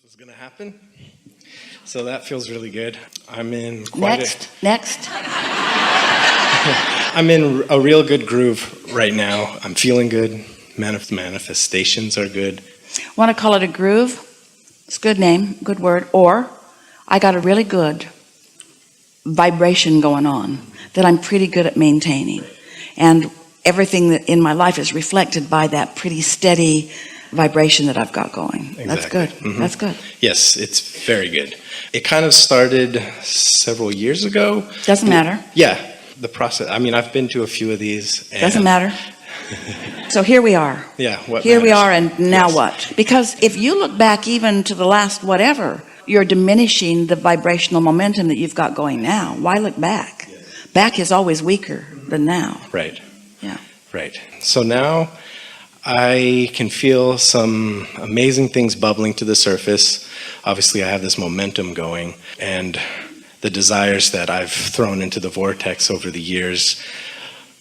this was going to happen. So that feels really good. I'm in Next. I'm in a real good groove right now. I'm feeling good. Manifestations are good. Want to call it a groove? It's a good name, good word. Or I got a really good vibration going on that I'm pretty good at maintaining. And everything that in my life is reflected by that pretty steady vibration that I've got going. Exactly. That's good. Mm-hmm. That's good. Yes, it's very good. It kind of started several years ago. Doesn't matter. Yeah, the process. I mean, I've been to a few of these. And Doesn't matter. So here we are. Yeah, what Here we matters. are, and now Yes. what? Because if you look back even to the last whatever, you're diminishing the vibrational momentum that you've got going now. Why look back? Yes. Back is always weaker than now. Right. Yeah. Right. So now I can feel some amazing things bubbling to the surface. Obviously, I have this momentum going, and the desires that I've thrown into the vortex over the years,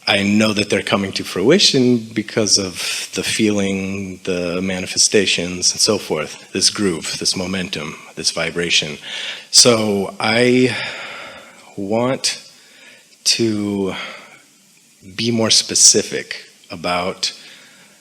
I know that they're coming to fruition because of the feeling, the manifestations, and so forth. This groove, this momentum, this vibration. So I want to be more specific about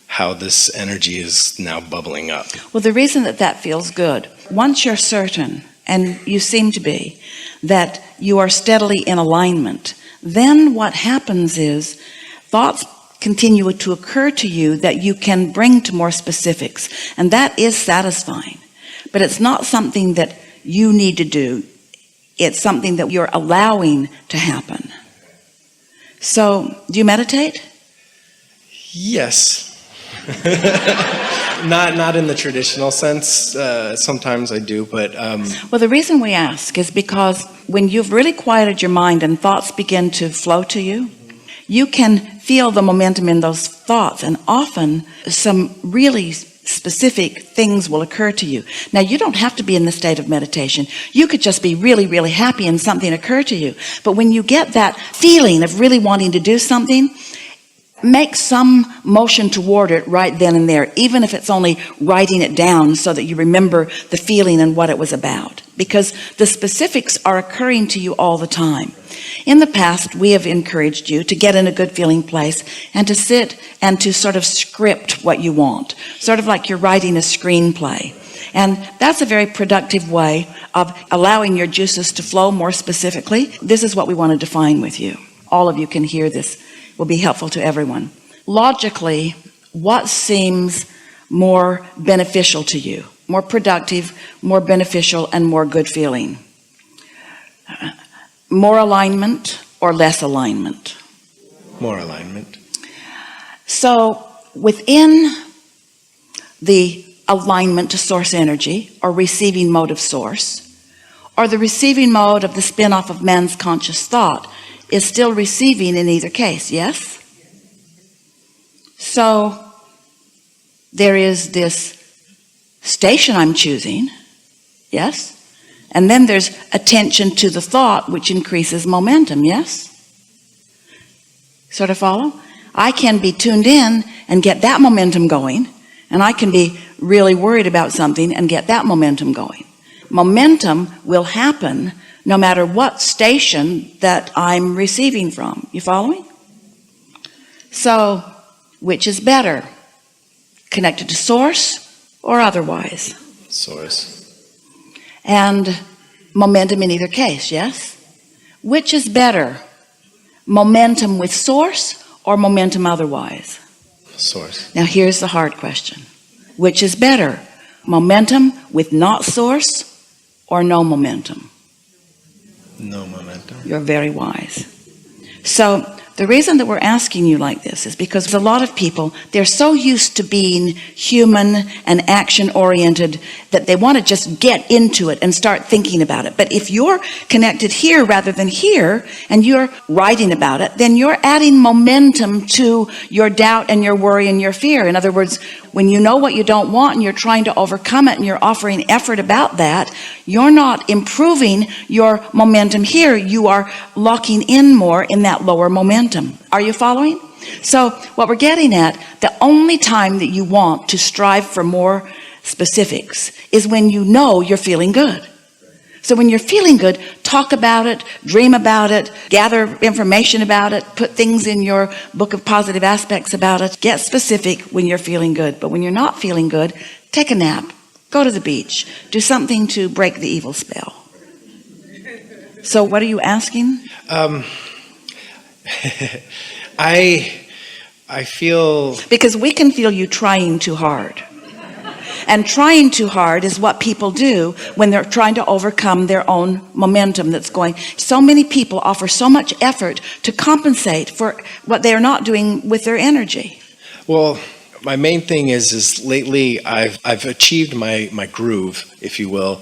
how this energy is now bubbling up. Well, the reason that feels good, once you're certain, and you seem to be, that you are steadily in alignment, then what happens is thoughts continue to occur to you that you can bring to more specifics, and that is satisfying. But it's not something that you need to do. It's something that you're allowing to happen. So, do you meditate? Yes. Not in the traditional sense. Sometimes I do, but Well, the reason we ask is because when you've really quieted your mind and thoughts begin to flow to you, you can feel the momentum in those thoughts, and often some really specific things will occur to you. Now, you don't have to be in the state of meditation. You could just be really, really happy and something occur to you. But when you get that feeling of really wanting to do something, make some motion toward it right then and there, even if it's only writing it down so that you remember the feeling and what it was about, because the specifics are occurring to you all the time. In the past, we have encouraged you to get in a good feeling place and to sit and to sort of script what you want, sort of like you're writing a screenplay. And that's a very productive way of allowing your juices to flow more specifically. This is what we want to define with you. All of you can hear this. Will be helpful to everyone. Logically, what seems more beneficial to you? More productive, more beneficial, and more good feeling? More alignment or less alignment? more alignment. So within the alignment to source energy, or receiving mode of source, or the receiving mode of the spin-off of man's conscious thought, is still receiving in either case, yes? So there is this station I'm choosing, yes? And then there's attention to the thought, which increases momentum, yes? Sort of follow? I can be tuned in and get that momentum going, and I can be really worried about something and get that momentum going. Momentum will happen no matter what station that I'm receiving from. You follow me? So, which is better? Connected to source or otherwise? Source. And momentum in either case, yes? Which is better? Momentum with source or momentum otherwise? Source. Now here's the hard question. Which is better? Momentum with not source or no momentum? No momentum. You're very wise. So the reason that we're asking you like this is because a lot of people, they're so used to being human and action oriented that they want to just get into it and start thinking about it. But if you're connected here rather than here, and you're writing about it, then you're adding momentum to your doubt and your worry and your fear. In other words, when you know what you don't want and you're trying to overcome it and you're offering effort about that, you're not improving your momentum here. You are locking in more in that lower momentum. Are you following? So what we're getting at, the only time that you want to strive for more specifics is when you know you're feeling good. So when you're feeling good, talk about it, dream about it, gather information about it, put things in your book of positive aspects about it. Get specific when you're feeling good. But when you're not feeling good, take a nap, go to the beach, do something to break the evil spell. So what are you asking? I feel... Because we can feel you trying too hard. And trying too hard is what people do when they're trying to overcome their own momentum that's going. So many people offer so much effort to compensate for what they are not doing with their energy. Well, my main thing is lately I've achieved my groove, if you will,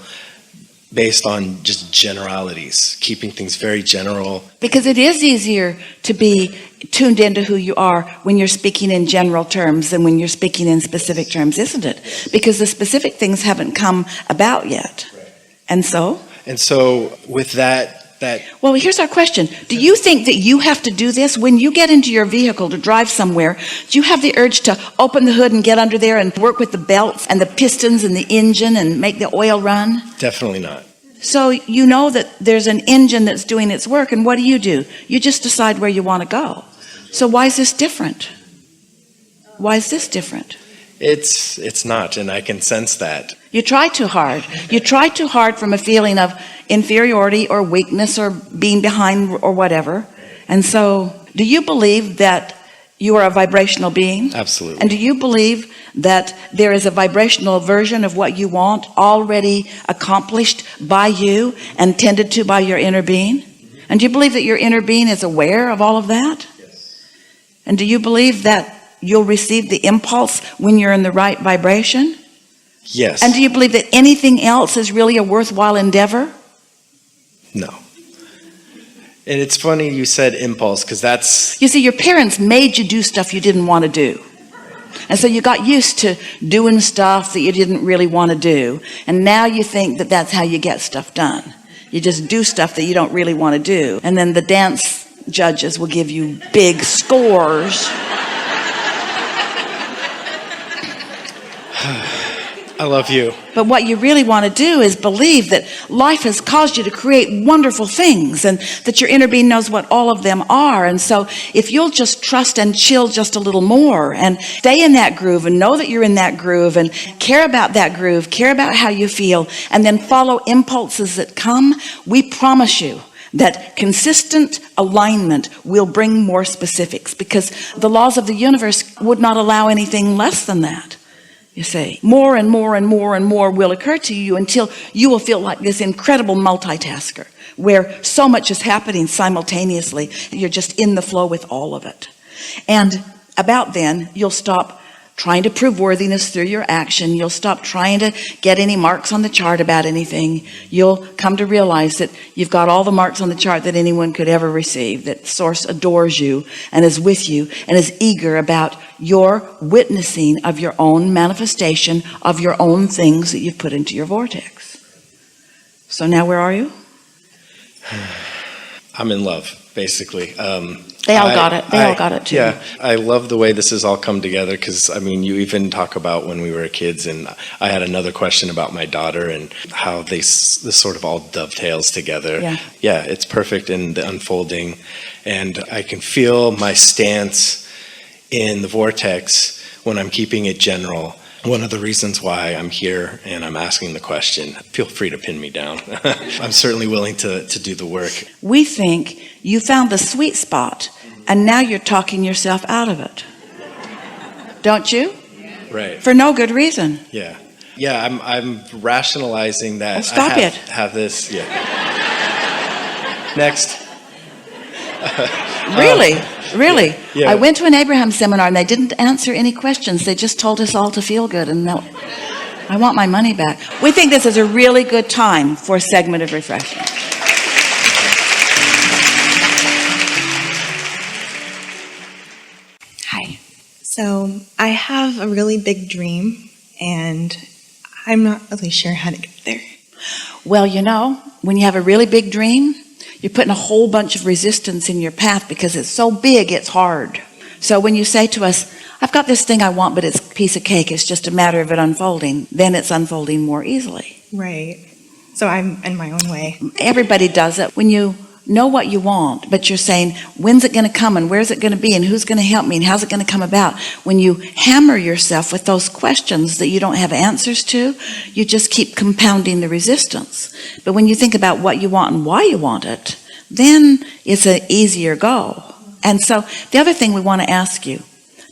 based on just generalities, keeping things very general. Because it is easier to be tuned into who you are when you're speaking in general terms than when you're speaking in specific terms, isn't it? Because the specific things haven't come about yet. And so with that well, here's our question. Do you think that you have to do this when you get into your vehicle to drive somewhere? Do you have the urge to open the hood and get under there and work with the belts and the pistons and the engine and make the oil run? Definitely not. So you know that there's an engine that's doing its work, and what do? You just decide where you want to go. So why is this different? Why is this different? It's not, and I can sense that. You try too hard. You try too hard from a feeling of inferiority or weakness or being behind or whatever. And so, do you believe that you are a vibrational being? Absolutely. And do you believe that there is a vibrational version of what you want already accomplished by you and tended to by your inner being? And do you believe that your inner being is aware of all of that? Yes. And do you believe that you'll receive the impulse when you're in the right vibration? Yes. And do you believe that anything else is really a worthwhile endeavor? No. And it's funny you said impulse, because that's... You see, your parents made you do stuff you didn't want to do. And so you got used to doing stuff that you didn't really want to do. And now you think that that's how you get stuff done. You just do stuff that you don't really want to do. And then the dance judges will give you big scores. I love you. But what you really want to do is believe that life has caused you to create wonderful things and that your inner being knows what all of them are. And so if you'll just trust and chill just a little more and stay in that groove and know that you're in that groove and care about that groove, care about how you feel, and then follow impulses that come, we promise you that consistent alignment will bring more specifics, because the laws of the universe would not allow anything less than that. You see, more and more and more and more will occur to you until you will feel like this incredible multitasker where so much is happening simultaneously. You're just in the flow with all of it. And about then, you'll stop trying to prove worthiness through your action. You'll stop trying to get any marks on the chart about anything. You'll come to realize that you've got all the marks on the chart that anyone could ever receive, that Source adores you and is with you and is eager about your witnessing of your own manifestation of your own things that you've put into your vortex. So now where are you? I'm in love, basically. They all got it. They all got it too. Yeah, I love the way this has all come together, because I mean, you even talk about when we were kids, and I had another question about my daughter and how this sort of all dovetails together. Yeah, it's perfect in the unfolding, and I can feel my stance in the vortex when I'm keeping it general. One of the reasons why I'm here and I'm asking the question, feel free to pin me down. I'm certainly willing to do the work. We think you found the sweet spot and now you're talking yourself out of it. Don't you? Right. For no good reason. Yeah. Yeah, I'm rationalizing that. Well, stop I it. Have this, yeah. Next. Really? Really? Yeah. I went to an Abraham seminar and they didn't answer any questions. They just told us all to feel good, and I want my money back. We think this is a really good time for a segment of refreshment. Hi. So I have a really big dream and I'm not really sure how to get there. Well, you know, when you have a really big dream, you're putting a whole bunch of resistance in your path because it's so big, it's hard. So when you say to us, I've got this thing I want, but it's a piece of cake, it's just a matter of it unfolding, then it's unfolding more easily. Right. So I'm in my own way. Everybody does it. When you know what you want, but you're saying, when's it going to come and where's it going to be and who's going to help me and how's it going to come about? When you hammer yourself with those questions that you don't have answers to, you just keep compounding the resistance. But when you think about what you want and why you want it, then it's an easier go. And so the other thing we want to ask you,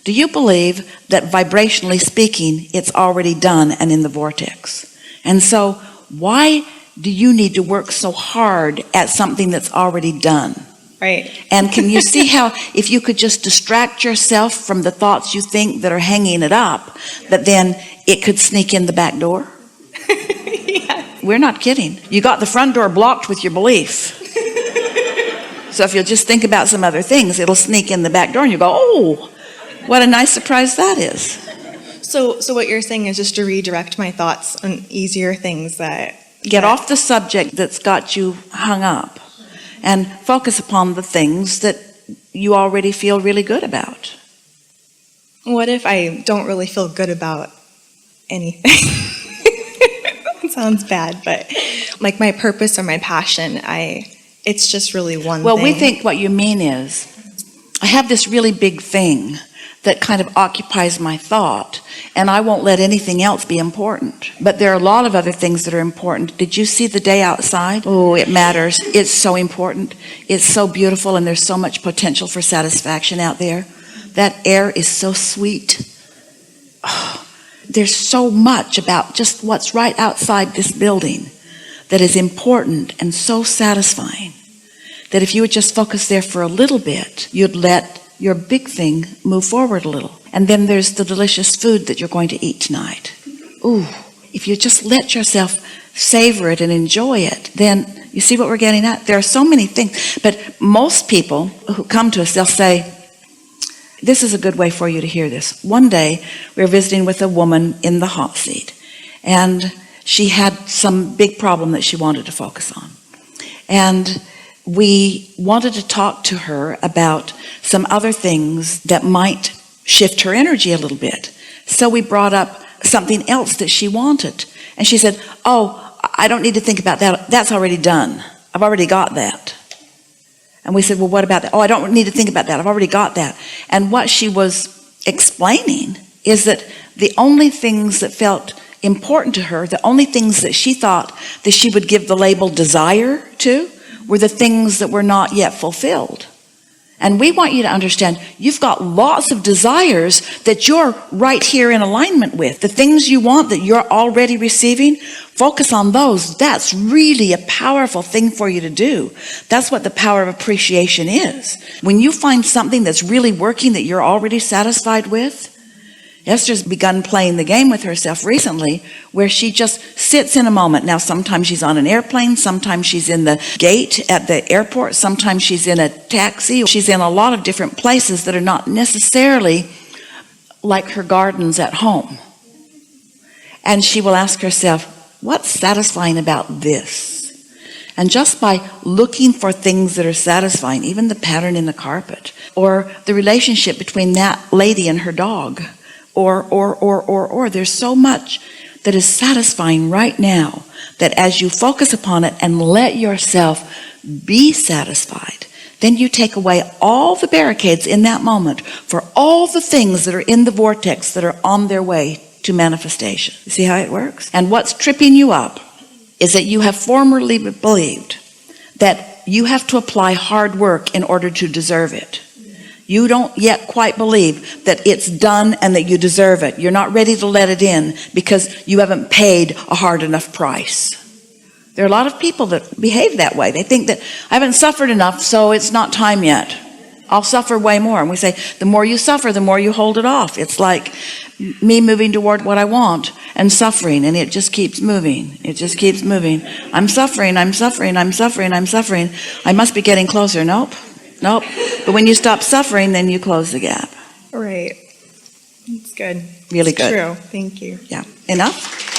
do you believe that vibrationally speaking, it's already done and in the vortex? And so why do you need to work so hard at something that's already done? Right. And can you see how if you could just distract yourself from the thoughts you think that are hanging it up, that then it could sneak in the back door? Yeah. We're not kidding. You got the front door blocked with your belief. So if you'll just think about some other things, it'll sneak in the back door and you go, oh, what a nice surprise that is. So what you're saying is just to redirect my thoughts on easier things that... Get off the subject that's got you hung up and focus upon the things that you already feel really good about. What if I don't really feel good about anything? It sounds bad, but like my purpose or my passion, it's just really one Well, thing. we think what you mean is, I have this really big thing that kind of occupies my thought, and I won't let anything else be important. But there are a lot of other things that are important. Did you see the day outside? Oh, it matters. It's so important. It's so beautiful, and there's so much potential for satisfaction out there. That air is so sweet. Oh, there's so much about just what's right outside this building that is important and so satisfying that if you would just focus there for a little bit, you'd let your big thing move forward a little. And then there's the delicious food that you're going to eat tonight. Ooh, if you just let yourself savor it and enjoy it, then you see what we're getting at? There are so many things, but most people who come to us, they'll say, this is a good way for you to hear this. One day, we were visiting with a woman in the hot seat, and she had some big problem that she wanted to focus on. And we wanted to talk to her about some other things that might shift her energy a little bit. So we brought up something else that she wanted. And she said, oh, I don't need to think about that. That's already done. I've already got that. And we said, well, what about that? Oh, I don't need to think about that. I've already got that. And what she was explaining is that the only things that felt important to her, the only things that she thought that she would give the label desire to, were the things that were not yet fulfilled. And we want you to understand, you've got lots of desires that you're right here in alignment with. The things you want that you're already receiving, focus on those. That's really a powerful thing for you to do. That's what the power of appreciation is. When you find something that's really working that you're already satisfied with, Esther's begun playing the game with herself recently where she just sits in a moment. Now, sometimes she's on an airplane, sometimes she's in the gate at the airport, sometimes she's in a taxi. She's in a lot of different places that are not necessarily like her gardens at home. And she will ask herself, what's satisfying about this? And just by looking for things that are satisfying, even the pattern in the carpet, or the relationship between that lady and her dog, or there's so much that is satisfying right now that as you focus upon it and let yourself be satisfied, then you take away all the barricades in that moment for all the things that are in the vortex that are on their way to manifestation. You see how it works? And what's tripping you up is that you have formerly believed that you have to apply hard work in order to deserve it. You don't yet quite believe that it's done and that you deserve it. You're not ready to let it in because you haven't paid a hard enough price. There are a lot of people that behave that way. They think that I haven't suffered enough, so it's not time yet. I'll suffer way more. And we say, the more you suffer, the more you hold it off. It's like me moving toward what I want and suffering, and it just keeps moving. It just keeps moving. I'm suffering, I'm suffering, I'm suffering, I'm suffering. I must be getting closer. Nope. But when you stop suffering, then you close the gap. Right. It's good. Really it's good. True. Thank you. Yeah. Enough?